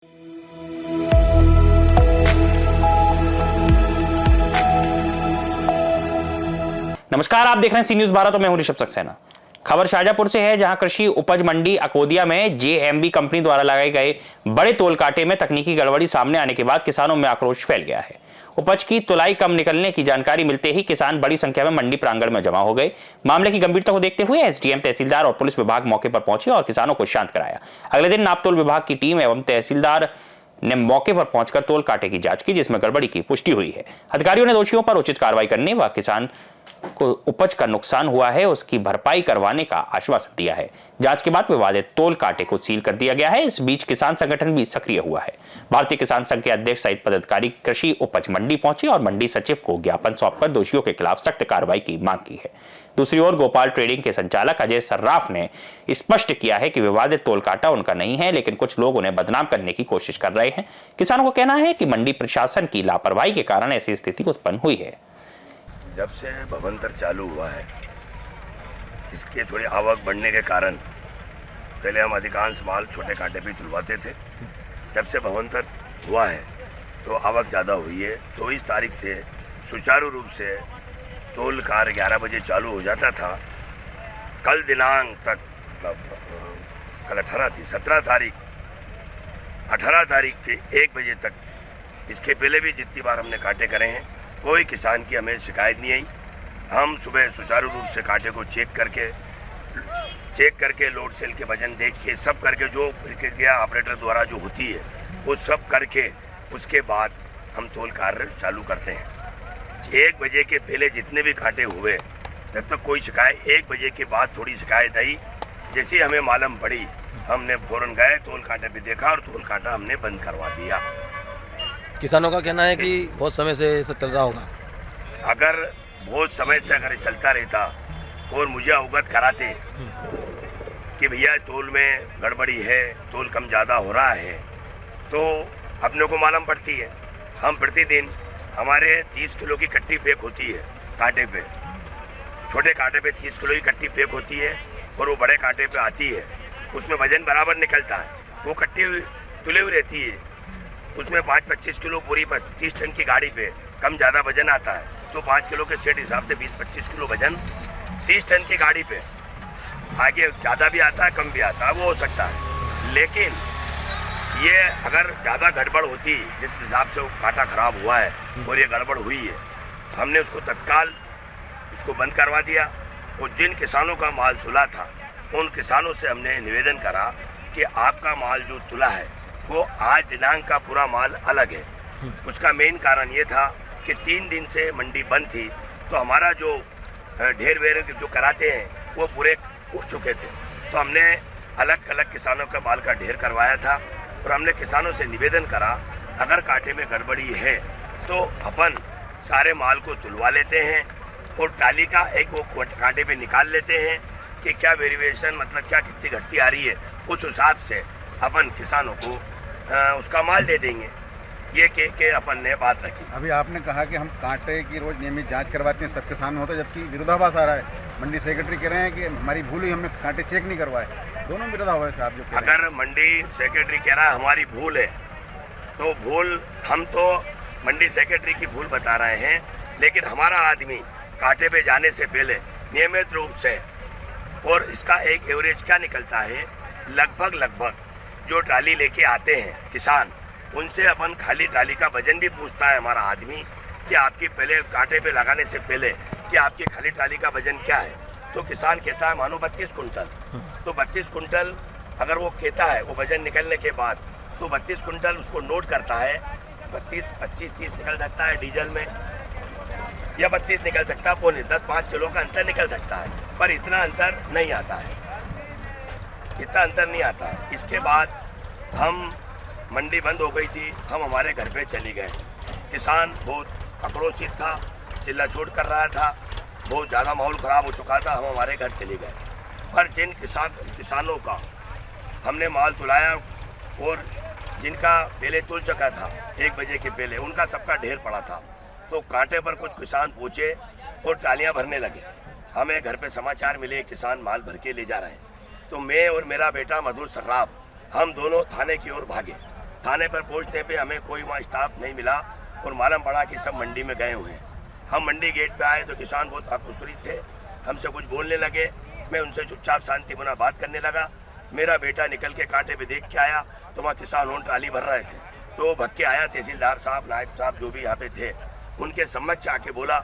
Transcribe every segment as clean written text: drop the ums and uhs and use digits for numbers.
नमस्कार, आप देख रहे हैं सी न्यूज 12 तो मैं हूं ऋषभ सक्सेना। खबर शाजापुर से है, जहां कृषि उपज मंडी अकोदिया में जेएमबी कंपनी द्वारा लगाए गए बड़े तोल कांटे में तकनीकी गड़बड़ी सामने आने के बाद किसानों में आक्रोश फैल गया है। उपज की तुलाई कम निकलने की जानकारी मिलते ही किसान बड़ी संख्या में मंडी प्रांगण में जमा हो गए। मामले की गंभीरता को देखते हुए एसडीएम, तहसीलदार और पुलिस विभाग मौके पर पहुंचे और किसानों को शांत कराया। अगले दिन नापतोल विभाग की टीम एवं तहसीलदार ने मौके पर पहुंचकर तोल कांटे की जांच की, जिसमें गड़बड़ी की पुष्टि हुई है। अधिकारियों ने दोषियों पर उचित कार्रवाई करने व किसान को उपज का नुकसान हुआ है उसकी भरपाई करवाने का आश्वासन दिया है। जांच के बाद विवादित तोल कांटे को सील कर दिया गया है। इस बीच किसान संगठन भी सक्रिय हुआ है। भारतीय किसान संघ के अध्यक्ष सहित पदाधिकारी कृषि उपज मंडी पहुंचे और मंडी सचिव को ज्ञापन सौंपकर दोषियों के खिलाफ सख्त कार्रवाई की मांग की है। दूसरी ओर गोपाल ट्रेडिंग के संचालक अजय सर्राफ ने स्पष्ट किया है कि विवादित तोल कांटा उनका नहीं है, लेकिन कुछ लोग उन्हें बदनाम करने की कोशिश कर रहे हैं। किसानों को कहना है कि मंडी प्रशासन की लापरवाही के कारण ऐसी स्थिति उत्पन्न हुई है। जब से भवंतर चालू हुआ है, इसके थोड़ी आवक बढ़ने के कारण पहले हम अधिकांश माल छोटे कांटे पे तुलवाते थे। जब से भवंतर हुआ है तो आवक ज़्यादा हुई है। 24 तारीख से सुचारू रूप से तोल कार 11 बजे चालू हो जाता था। कल दिनांक तक, मतलब कल 18 थी, 17 तारीख, 18 तारीख के 1 बजे तक, इसके पहले भी जितनी बार हमने कांटे करे हैं, कोई किसान की हमें शिकायत नहीं आई। हम सुबह सुचारू रूप से कांटे को चेक करके लोड सेल के वजन देख के सब करके, जो प्रक्रिया ऑपरेटर द्वारा जो होती है वो सब करके उसके बाद हम तोल कार्य चालू करते हैं। 1 बजे के पहले जितने भी कांटे हुए, जब तक कोई शिकायत, 1 बजे के बाद थोड़ी शिकायत आई, जैसे ही हमें मालूम पड़ी हमने फौरन गए, तोल कांटे पे देखा और तोल कांटा हमने बंद करवा दिया। किसानों का कहना है कि बहुत समय से ऐसा चल रहा होगा। अगर बहुत समय से अगर चलता रहता और मुझे अवगत कराते कि भैया तोल में गड़बड़ी है, तोल कम ज़्यादा हो रहा है, तो अपने को मालूम पड़ती है। हम प्रतिदिन हमारे 30 किलो की कट्टी पैक होती है कांटे पे, छोटे कांटे पे 30 किलो की कट्टी पैक होती है और वो बड़े कांटे पे आती है। उसमें वजन बराबर निकलता है, वो कट्टी तुले हुई रहती है। उसमें 5-25 किलो पूरी 30 टन की गाड़ी पे कम ज़्यादा वजन आता है, तो 5 किलो के सेट हिसाब से 20-25 किलो वजन 30 टन की गाड़ी पे। आगे ज़्यादा भी आता है, कम भी आता है, वो हो सकता है। लेकिन ये अगर ज़्यादा गड़बड़ होती, जिस हिसाब से वो कांटा खराब हुआ है और ये गड़बड़ हुई है, हमने उसको तत्काल उसको बंद करवा दिया। और जिन किसानों का माल तुला था, उन किसानों से हमने निवेदन करा कि आपका माल जो तुला है वो आज दिनांक का पूरा माल अलग है। उसका मेन कारण ये था कि 3 दिन से मंडी बंद थी, तो हमारा जो ढेर वेर जो कराते हैं वो पूरे उठ चुके थे। तो हमने अलग अलग किसानों का माल का ढेर करवाया था और हमने किसानों से निवेदन करा, अगर कांटे में गड़बड़ी है तो अपन सारे माल को तुलवा लेते हैं और टाली का एक वो कांटे पे निकाल लेते हैं कि क्या वेरिएशन, मतलब क्या कितनी घटती आ रही है, उस हिसाब से अपन किसानों को उसका माल दे देंगे। ये के अपन ने बात रखी। अभी आपने कहा कि हम कांटे की रोज नियमित जांच करवाते हैं, सब किसान में होता है, जबकि विरोधाभास आ रहा है। मंडी सेक्रेटरी कह रहे हैं कि हमारी भूल हुई, हमने कांटे चेक नहीं करवाए। दोनों विरोधाभास है आप जो कह रहे हैं। अगर मंडी सेक्रेटरी कह रहा है हमारी भूल है, तो भूल, हम तो मंडी सेक्रेटरी की भूल बता रहे हैं, लेकिन हमारा आदमी कांटे पे जाने से पहले नियमित रूप से, और इसका एक एवरेज क्या निकलता है, लगभग जो ट्राली लेके आते हैं किसान, उनसे अपन खाली ट्राली का वजन भी पूछता है हमारा आदमी कि आपकी पहले कांटे पे लगाने से पहले कि आपकी खाली ट्राली का वजन क्या है। तो किसान कहता है मानो 32 कुंटल। तो 32 कुंटल अगर वो कहता है, वो वजन निकलने के बाद तो 32 कुंटल उसको नोट करता है। 32, 25, 30 निकल सकता है डीजल में, या 32 निकल सकता है, पौने 10-5 किलो का अंतर निकल सकता है, पर इतना अंतर नहीं आता है, इतना अंतर नहीं आता है। इसके बाद हम, मंडी बंद हो गई थी, हम हमारे घर पे चली गए। किसान बहुत आक्रोशित था, चिल्ला चोट कर रहा था, बहुत ज़्यादा माहौल ख़राब हो चुका था, हम हमारे घर चले गए। पर जिन किसानों का हमने माल तुलाया और जिनका पहले तुल चुका था 1 बजे के पहले, उनका सबका ढेर पड़ा था, तो कांटे पर कुछ किसान पहुँचे और ट्रालियाँ भरने लगे। हमें घर पे समाचार मिले किसान माल भर के ले जा रहे हैं, तो मैं और मेरा बेटा मधुर सर्राफ, हम दोनों थाने की ओर भागे थाने पर पहुंचने पे हमें कोई वहाँ स्टाफ नहीं मिला और मालूम पड़ा कि सब मंडी में गए हुए हैं। हम मंडी गेट पे आए तो किसान बहुत आक्रोशित थे, हमसे कुछ बोलने लगे। मैं उनसे चुपचाप शांतिपूर्ण बात करने लगा। मेरा बेटा निकल के कांटे पे देख के आया तो वहाँ किसान लोग ट्राली भर रहे थे, तो भग के आया तहसीलदार साहब, नायब साहब जो भी यहाँ पे थे, उनके समक्ष आके बोला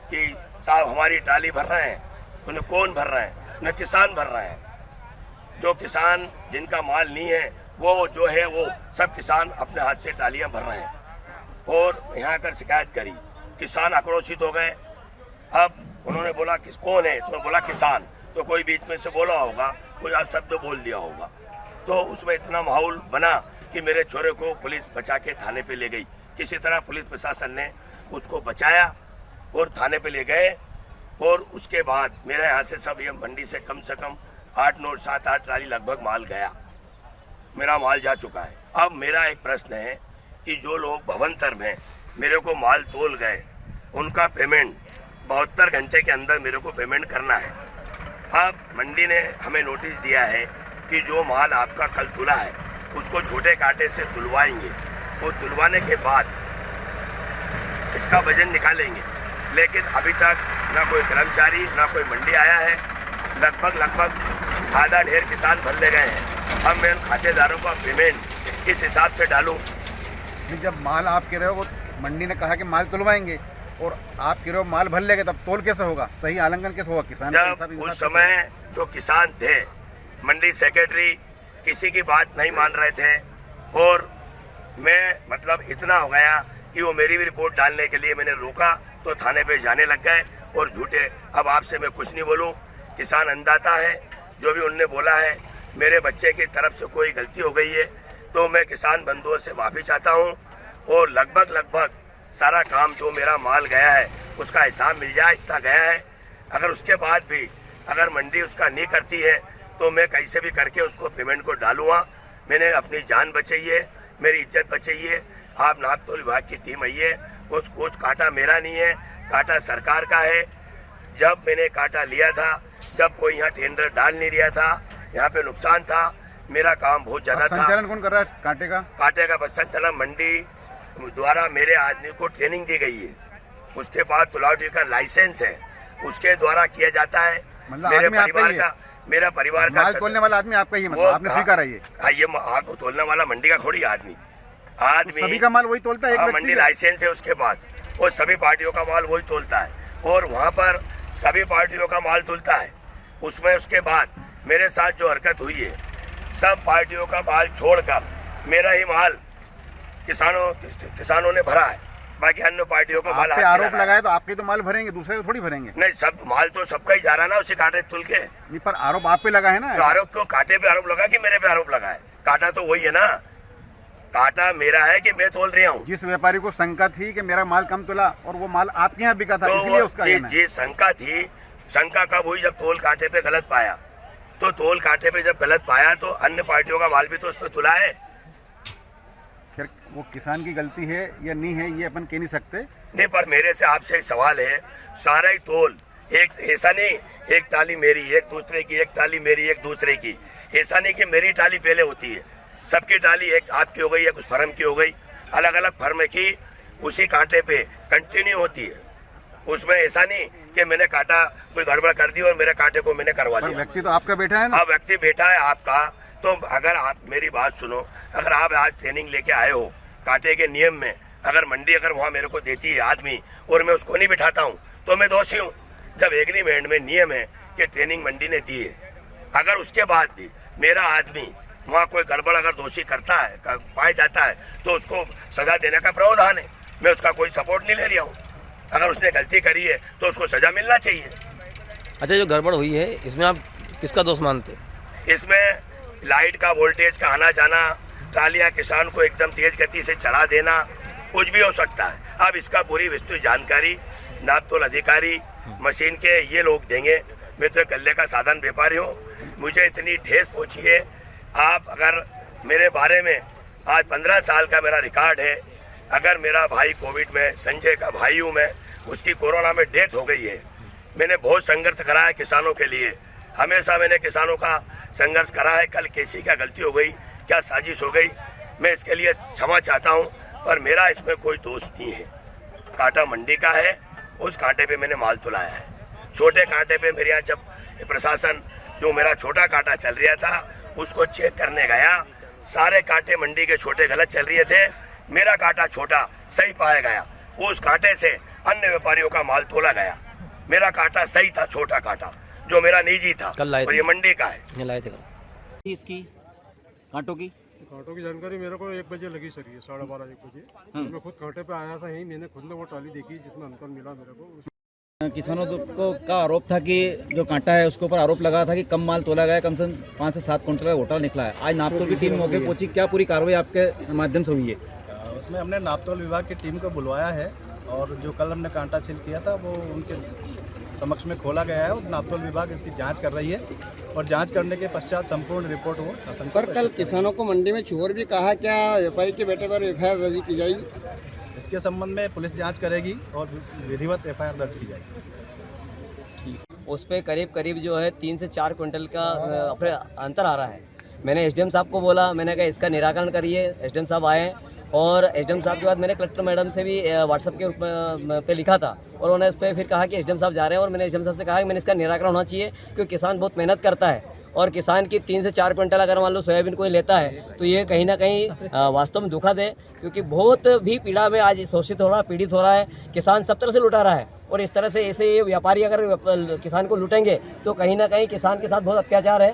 कि साहब हमारी ट्राली भर रहे हैं। उन्हें कौन भर रहे हैं? उन्हें किसान भर रहे हैं। जो किसान जिनका माल नहीं है वो जो है वो सब किसान अपने हाथ से ट्रालियाँ भर रहे हैं। और यहाँ आकर शिकायत करी, किसान आक्रोशित हो गए। अब उन्होंने बोला किस कौन है, तो बोला किसान, तो कोई बीच में से बोला होगा, कोई आप शब्द बोल दिया होगा, तो उसमें इतना माहौल बना कि मेरे छोरे को पुलिस बचा के थाने पे ले गई। किसी तरह पुलिस प्रशासन ने उसको बचाया और थाने पे ले गए। और उसके बाद मेरे यहाँ से सब ये मंडी से कम 8, 9, 7, 8 ट्राली लगभग माल गया, मेरा माल जा चुका है। अब मेरा एक प्रश्न है कि जो लोग भवंतर में मेरे को माल तोल गए उनका पेमेंट 72 घंटे के अंदर मेरे को पेमेंट करना है। अब मंडी ने हमें नोटिस दिया है कि जो माल आपका कल तुला है उसको छोटे कांटे से तुलवाएंगे, वो तुलवाने के बाद इसका वजन निकालेंगे। लेकिन अभी तक ना कोई कर्मचारी ना कोई मंडी आया है। लगभग आधा ढेर किसान भर ले गए हैं। अब मैं उन खातेदारों का पेमेंट किस हिसाब से डालूं? जब माल आप कह रहे हो वो मंडी ने कहा कि माल तुलवाएंगे और आप कह रहे हो माल भर लेंगे, तब तोल कैसे होगा? सही आलंकन कैसे होगा? किसान जब उस समय जो किसान थे, मंडी सेक्रेटरी किसी की बात नहीं मान रहे थे और मैं मतलब इतना हो गया कि वो मेरी भी रिपोर्ट डालने के लिए मैंने रोका तो थाने पे जाने लग गए और झूठे। अब आपसे मैं कुछ नहीं बोलूं, किसान अन्नदाता है, जो भी उनने बोला है मेरे बच्चे की तरफ से कोई गलती हो गई है तो मैं किसान बंधुओं से माफ़ी चाहता हूं और लगभग सारा काम जो मेरा माल गया है उसका हिसाब मिल जाए, इतना गया है। अगर उसके बाद भी अगर मंडी उसका नहीं करती है तो मैं कैसे भी करके उसको पेमेंट को डालूंगा। मैंने अपनी जान बचाई है, मेरी इज्जत बचाई है। आप नाप तोल विभाग की टीम आई है, कुछ कांटा मेरा नहीं है, कांटा सरकार का है। जब मैंने कांटा लिया था, जब कोई यहाँ टेंडर डाल नहीं रहा था, यहाँ पे नुकसान था, मेरा काम बहुत ज्यादा था। संचालन कौन कर रहा है कांटे का? कांटे का संचालन मंडी द्वारा मेरे आदमी को ट्रेनिंग दी गई है, उसके बाद तुलावटी का लाइसेंस है, उसके द्वारा किया जाता है। मतलब मेरा परिवार का माल तोलने वाला आदमी आपका ही, मतलब आपने स्वीकारा ये? हाँ, ये आपको तोलने वाला मंडी का थोड़ी आदमी सभी का माल वही तोलता है? मंडी लाइसेंस है उसके बाद, और सभी पार्टियों का माल वही तोलता है और वहाँ पर सभी पार्टियों का माल तोलता है। उसमें उसके बाद मेरे साथ जो हरकत हुई है, सब पार्टियों का माल छोड़कर मेरा ही माल किसानों ने भरा है, बाकी अन्य पार्टियों को माल आरोप लगाए तो आपके तो माल भरेंगे, दूसरे को थोड़ी भरेंगे? नहीं, सब माल तो सबका ही जा रहा है ना, उसी कांटे तुल के। नहीं, पर आरोप आप पे लगा है ना? तो आरोप क्यों? कांटे पे आरोप लगा कि मेरे पे आरोप लगा है? कांटा तो वही है ना, कांटा मेरा है कि मैं तोल रहा हूँ। जिस व्यापारी को शंका थी कि मेरा माल कम तुला और वो माल आपके यहाँ बिका था, इसलिए उसका जी शंका थी। शंका कब हुई? जब तोल कांटे पे गलत पाया। तो तोल कांटे पे जब गलत पाया तो अन्य पार्टियों का माल भी तो उसमें तुला है। फिर वो किसान की गलती है या नहीं है ये अपन कह नहीं सकते। नहीं, पर मेरे से आपसे एक सवाल है, सारा ही तोल एक ऐसा नहीं, एक टाली मेरी एक दूसरे की, एक टाली मेरी एक दूसरे की, ऐसा नहीं कि मेरी टाली पहले होती है। सबकी टाली एक आपकी हो गई या कुछ फर्म की हो गई, अलग अलग फर्म की उसी कांटे पे कंटिन्यू होती है। उसमें ऐसा नहीं कि मैंने कांटा कोई गड़बड़ कर दी और मेरे कांटे को मैंने करवा दिया। व्यक्ति तो आपका बेटा है ना? अब व्यक्ति बेटा है आपका, तो अगर आप मेरी बात सुनो, अगर आप आज ट्रेनिंग लेके आए हो कांटे के नियम में, अगर मंडी अगर वहाँ मेरे को देती है आदमी और मैं उसको नहीं बिठाता हूँ तो मैं दोषी हूँ। जब एग्रीमेंट में नियम है कि ट्रेनिंग मंडी ने दी है, अगर उसके बाद भी मेरा आदमी वहाँ कोई गड़बड़ अगर दोषी करता है, पाया जाता है, तो उसको सजा देने का प्रावधान है। मैं उसका कोई सपोर्ट नहीं ले रहा हूँ। अगर उसने गलती करी है तो उसको सजा मिलना चाहिए। अच्छा, जो गड़बड़ हुई है इसमें आप किसका दोष मानते हैं? इसमें लाइट का वोल्टेज का आना जाना, ट्रालियां किसान को एकदम तेज गति से चढ़ा देना, कुछ भी हो सकता है। अब इसका पूरी विस्तृत जानकारी नापतोल अधिकारी मशीन के ये लोग देंगे। मैं तो गल्ले का साधन व्यापारी हूँ, मुझे इतनी ठेस पहुँची है। आप अगर मेरे बारे में आज 15 साल का मेरा रिकॉर्ड है, अगर मेरा भाई कोविड में, संजय का भाई हूँ मैं, उसकी कोरोना में डेथ हो गई है। मैंने बहुत संघर्ष करा है किसानों के लिए, हमेशा मैंने किसानों का संघर्ष करा है। कल कैसी क्या गलती हो गई, क्या साजिश हो गई, मैं इसके लिए क्षमा चाहता हूँ, पर मेरा इसमें कोई दोष नहीं है। कांटा मंडी का है, उस कांटे पे मैंने माल तुलाया है। छोटे कांटे पे मेरे यहाँ जब प्रशासन जो मेरा छोटा कांटा चल रहा था उसको चेक करने गया, सारे कांटे मंडी के छोटे गलत चल रहे थे, मेरा कांटा छोटा सही पाया गया। उस कांटे से अन्य व्यापारियों का माल तोला गया। मेरा कांटा सही था, छोटा कांटा जो मेरा निजी था, कल लाए और थे। ये मंडी का है। ये लाए थे इसकी कांटों की कांटों की जानकारी मेरे को 1 बजे लगी सर, ये 12:30 1 बजे। मैं खुद कांटे पे आया था, यही मैंने खुद ने वो टाली देखी जिसमें अंतर मिला मेरे को। किसानों को का आरोप था कि जो कांटा है उसके ऊपर आरोप लगा था कि कम माल तोला गया, कम से कम 5 से 7 कुंटल का घोटाला निकला है। आज नापतोल की टीम मौके पहुंची, क्या पूरी कार्रवाई आपके माध्यम से हुई है? इसमें हमने नापतोल विभाग की टीम को बुलवाया है और जो कल हमने कांटा सील किया था वो उनके समक्ष में खोला गया है और नापतोल विभाग इसकी जांच कर रही है और जांच करने के पश्चात संपूर्ण रिपोर्ट वो शासन को पर कल किसानों को मंडी में चोर भी कहा, क्या व्यापारी के बेटे पर एफआईआर दर्ज की जाएगी? इसके संबंध में पुलिस जांच करेगी और विधिवत एफआईआर दर्ज की जाएगी। उस पर करीब जो है 3 से 4 क्विंटल का अपने अंतर आ रहा है। मैंने एसडीएम साहब को बोला, मैंने कहा इसका निराकरण करिए। एसडीएम साहब आए और एसडीएम साहब के बाद मैंने कलेक्टर मैडम से भी व्हाट्सएप के पे लिखा था और उन्होंने इस पर फिर कहा कि एसडीएम साहब जा रहे हैं और मैंने एसडीएम साहब से कहा कि मैंने इसका निराकरण होना चाहिए, क्योंकि किसान बहुत मेहनत करता है और किसान की 3 से 4 क्विंटल अगर मान लो सोयाबीन कोई लेता है तो ये कहीं ना कहीं वास्तव में दुखद है, क्योंकि बहुत भी पीड़ा में आज शोषित हो रहा है, पीड़ित हो रहा है। किसान सब तरह से लुटा रहा है और इस तरह से ऐसे व्यापारी अगर किसान को लूटेंगे तो कहीं ना कहीं किसान के साथ बहुत अत्याचार है।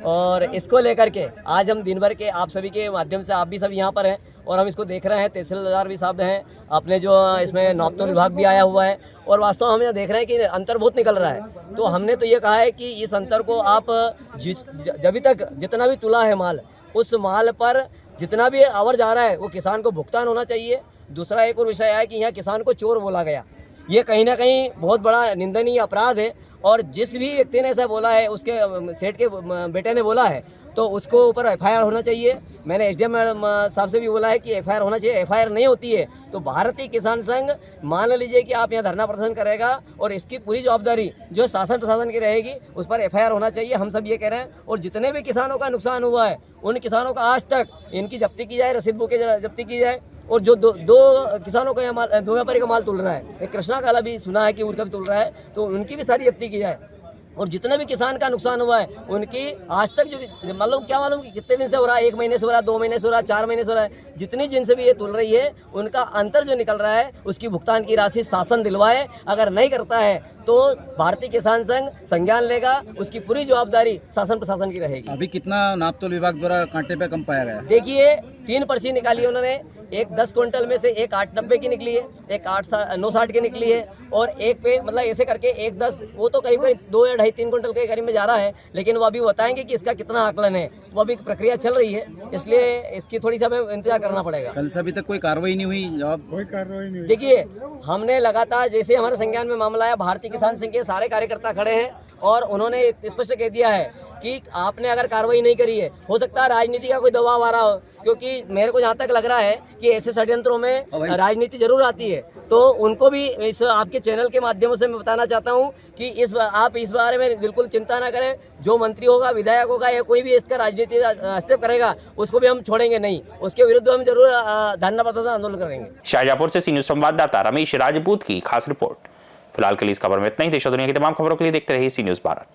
और इसको लेकर के आज हम दिन भर के आप सभी के माध्यम से, आप भी सब यहाँ पर हैं और हम इसको देख रहे हैं। तहसीलदार भी साहब हैं, अपने जो इसमें नापतोल विभाग भी आया हुआ है और वास्तव में हम यहाँ देख रहे हैं कि अंतर बहुत निकल रहा है। तो हमने तो ये कहा है कि इस अंतर को आप जब तक जितना भी तुला है माल, उस माल पर जितना भी आवर जा रहा है वो किसान को भुगतान होना चाहिए। दूसरा एक और विषय है कि यहाँ किसान को चोर बोला गया, ये कहीं ना कहीं बहुत बड़ा निंदनीय अपराध है और जिस भी व्यक्ति ने ऐसा बोला है, उसके सेठ के बेटे ने बोला है, तो उसको ऊपर एफआईआर होना चाहिए। मैंने एसडीएम साहब से भी बोला है कि एफआईआर होना चाहिए। एफआईआर नहीं होती है तो भारतीय किसान संघ मान लीजिए कि आप यहाँ धरना प्रदर्शन करेगा और इसकी पूरी जवाबदारी जो शासन प्रशासन की रहेगी, उस पर एफआईआर होना चाहिए। हम सब ये कह रहे हैं और जितने भी किसानों का नुकसान हुआ है उन किसानों का आज तक इनकी जब्ती की जाए, रसीद बुकें जब्ती की जाए। और जो दो किसानों का माल, 2 व्यापारी का माल तुल रहा है, एक कृष्णा काला भी सुना है कि उनका भी तुल रहा है, तो उनकी भी सारी जब्ती की जाए। और जितने भी किसान का नुकसान हुआ है उनकी आज तक जो मालूम कि कितने दिन से हो रहा है, 1 महीने से हो रहा है, 2 महीने से हो रहा है, 4 महीने से हो रहा है, जितनी जिनसे भी ये तुल रही है उनका अंतर जो निकल रहा है उसकी भुगतान की राशि शासन दिलवाए। अगर नहीं करता है तो भारतीय किसान संघ संज्ञान लेगा, उसकी पूरी जवाबदारी शासन प्रशासन की रहेगी। अभी कितना नापतोल विभाग द्वारा कांटे पे कम पाया गया? देखिए 3 पर्ची निकाली उन्होंने, एक 10 क्विंटल में से एक 890 की निकली है, एक 960 की निकली है और एक पे मतलब ऐसे करके एक 10, वो तो करीब 2 या 2.5-3 क्विंटल के करीब में जा रहा है, लेकिन वो अभी बताएंगे कि इसका कितना आकलन है, वो अभी प्रक्रिया चल रही है, इसलिए इसकी थोड़ी सा हमें इंतजार करना पड़ेगा। कल से अभी तक कोई कार्रवाई नहीं हुई? जवाब कोई कार्रवाई नहीं। देखिए हमने लगातार, जैसे हमारे संज्ञान में मामला आया, भारतीय किसान संघ के सारे कार्यकर्ता खड़े हैं और उन्होंने स्पष्ट कह दिया है कि आपने अगर कार्रवाई नहीं करी है, हो सकता है राजनीति का कोई दबाव आ रहा हो, क्योंकि मेरे को जहाँ तक लग रहा है कि ऐसे षड्यंत्रों में राजनीति जरूर आती है। तो उनको भी इस आपके चैनल के माध्यम से मैं बताना चाहता हूँ कि आप इस बारे में बिल्कुल चिंता ना करें। जो मंत्री होगा, विधायक होगा या कोई भी इसका राजनीति हस्तक्षेप करेगा उसको भी हम छोड़ेंगे नहीं, उसके विरुद्ध हम जरूर धरना प्रदर्शन आंदोलन करेंगे। शाहजहांपुर से सी न्यूज संवाददाता रमेश राजपूत की खास रिपोर्ट। फिलहाल के लिए इस खबर में इतना ही। देश और दुनिया की तमाम खबरों के लिए देखते रहिए सी न्यूज भारत।